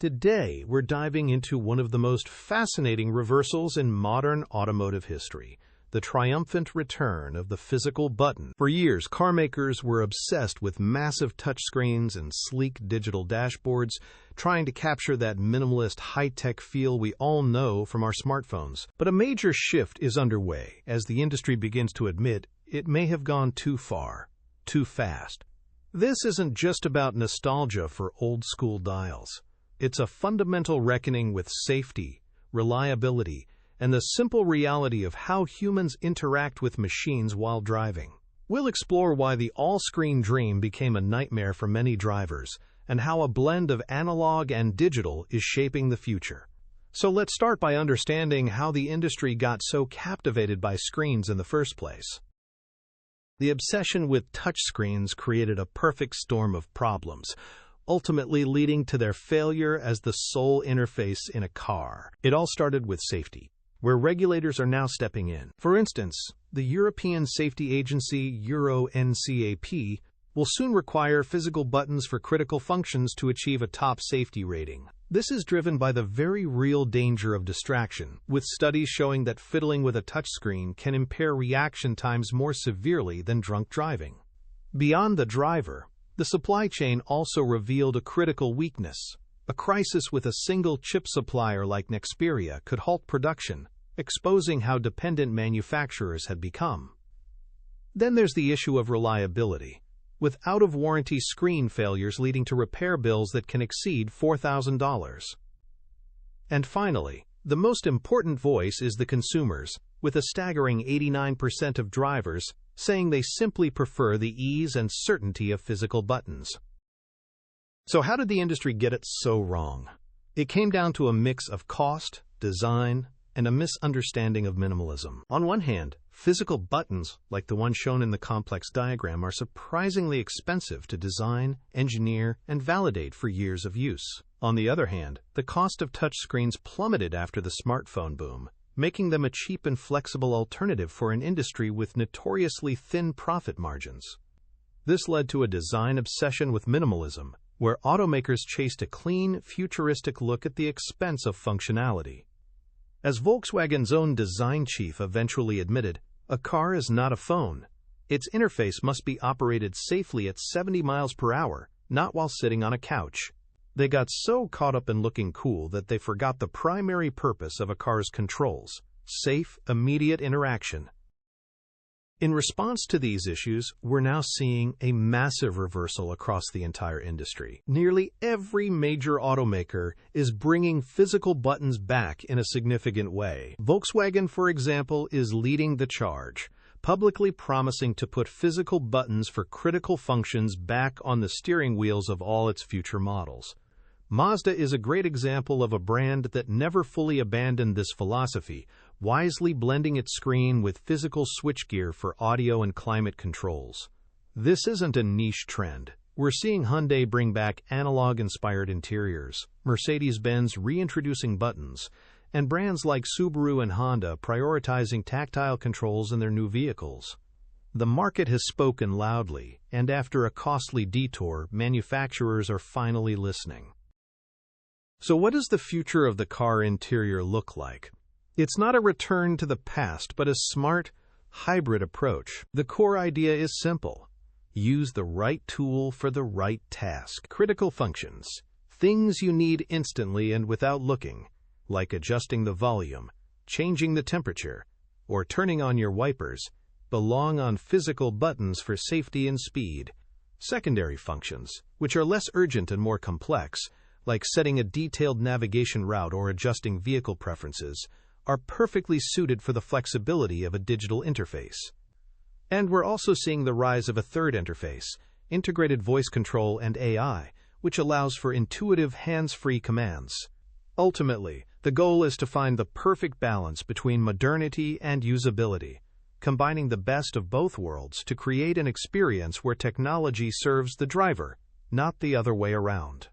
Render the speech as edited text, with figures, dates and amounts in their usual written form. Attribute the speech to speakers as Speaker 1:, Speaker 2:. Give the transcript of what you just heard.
Speaker 1: Today, we're diving into one of the most fascinating reversals in modern automotive history, the triumphant return of the physical button. For years, car makers were obsessed with massive touchscreens and sleek digital dashboards, trying to capture that minimalist high-tech feel we all know from our smartphones. But a major shift is underway as the industry begins to admit it may have gone too far, too fast. This isn't just about nostalgia for old-school dials. It's a fundamental reckoning with safety, reliability, and the simple reality of how humans interact with machines while driving. We'll explore why the all-screen dream became a nightmare for many drivers, and how a blend of analog and digital is shaping the future. So let's start by understanding how the industry got so captivated by screens in the first place. The obsession with touchscreens created a perfect storm of problems, ultimately leading to their failure as the sole interface in a car. It all started with safety, where regulators are now stepping in. For instance, the European Safety Agency Euro NCAP will soon require physical buttons for critical functions to achieve a top safety rating. This is driven by the very real danger of distraction, with studies showing that fiddling with a touchscreen can impair reaction times more severely than drunk driving. Beyond the driver, the supply chain also revealed a critical weakness. A crisis with a single chip supplier like Nexperia could halt production, exposing how dependent manufacturers had become. Then there's the issue of reliability, with out-of-warranty screen failures leading to repair bills that can exceed $4,000. And finally, the most important voice is the consumers, with a staggering 89% of drivers saying they simply prefer the ease and certainty of physical buttons. So how did the industry get it so wrong? It came down to a mix of cost, design, and a misunderstanding of minimalism. On one hand, physical buttons, like the one shown in the complex diagram, are surprisingly expensive to design, engineer, and validate for years of use. On the other hand, the cost of touchscreens plummeted after the smartphone boom, making them a cheap and flexible alternative for an industry with notoriously thin profit margins. This led to a design obsession with minimalism, where automakers chased a clean, futuristic look at the expense of functionality. As Volkswagen's own design chief eventually admitted, a car is not a phone. Its interface must be operated safely at 70 miles per hour, not while sitting on a couch. They got so caught up in looking cool that they forgot the primary purpose of a car's controls: safe, immediate interaction. In response to these issues, we're now seeing a massive reversal across the entire industry. Nearly every major automaker is bringing physical buttons back in a significant way. Volkswagen, for example, is leading the charge, publicly promising to put physical buttons for critical functions back on the steering wheels of all its future models. Mazda is a great example of a brand that never fully abandoned this philosophy, wisely blending its screen with physical switchgear for audio and climate controls. This isn't a niche trend. We're seeing Hyundai bring back analog-inspired interiors, Mercedes-Benz reintroducing buttons, and brands like Subaru and Honda prioritizing tactile controls in their new vehicles. The market has spoken loudly, and after a costly detour, manufacturers are finally listening. So what does the future of the car interior look like? It's not a return to the past, but a smart, hybrid approach. The core idea is simple. Use the right tool for the right task. Critical functions, things you need instantly and without looking, like adjusting the volume, changing the temperature, or turning on your wipers, belong on physical buttons for safety and speed. Secondary functions, which are less urgent and more complex, like setting a detailed navigation route or adjusting vehicle preferences, are perfectly suited for the flexibility of a digital interface. And we're also seeing the rise of a third interface, integrated voice control and AI, which allows for intuitive hands-free commands. Ultimately, the goal is to find the perfect balance between modernity and usability, combining the best of both worlds to create an experience where technology serves the driver, not the other way around.